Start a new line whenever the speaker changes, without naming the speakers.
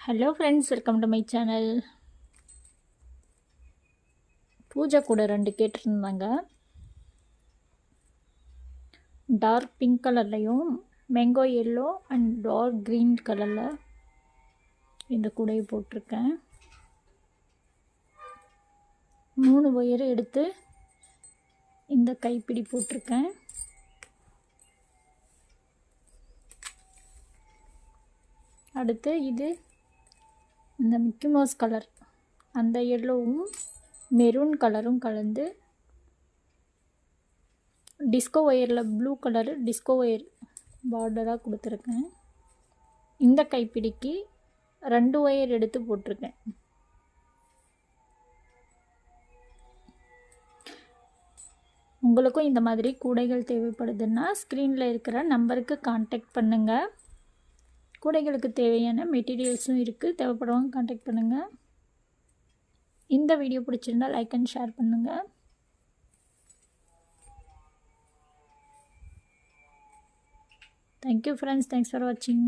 Hello friends, welcome to my channel. Pooja கூட 2 கேட்டிருந்தாங்க. Dark pink கலர்லையும் mango yellow and dark green கலரில் இந்த கூடையை போட்டிருக்கேன். 3 ஒயர் எடுத்து இந்த கைப்பிடி போட்டிருக்கேன். அடுத்து இது இந்த மிக்கி மவுஸ் கலர், அந்த எல்லோவும் மெரூன் கலரும் கலந்து டிஸ்கோ ஒயரில் ப்ளூ கலரு டிஸ்கோ ஒயர் பார்டராக கொடுத்துருக்கேன். இந்த கைப்பிடிக்கு 2 ஒயர் எடுத்து போட்டிருக்கேன். உங்களுக்கும் இந்த மாதிரி கூடைகள் தேவைப்படுதுன்னா ஸ்க்ரீனில் இருக்கிற நம்பருக்கு கான்டாக்ட் பண்ணுங்கள். கூடைகளுக்கு தேவையான மெட்டீரியல்ஸும் இருக்குது, தேவைப்படுறவங்க கான்டாக்ட் பண்ணுங்கள். இந்த வீடியோ பிடிச்சிருந்தால் லைக் அண்ட் ஷேர் பண்ணுங்கள். தேங்க்யூ ஃப்ரெண்ட்ஸ், தேங்க்ஸ் ஃபார் வாட்சிங்.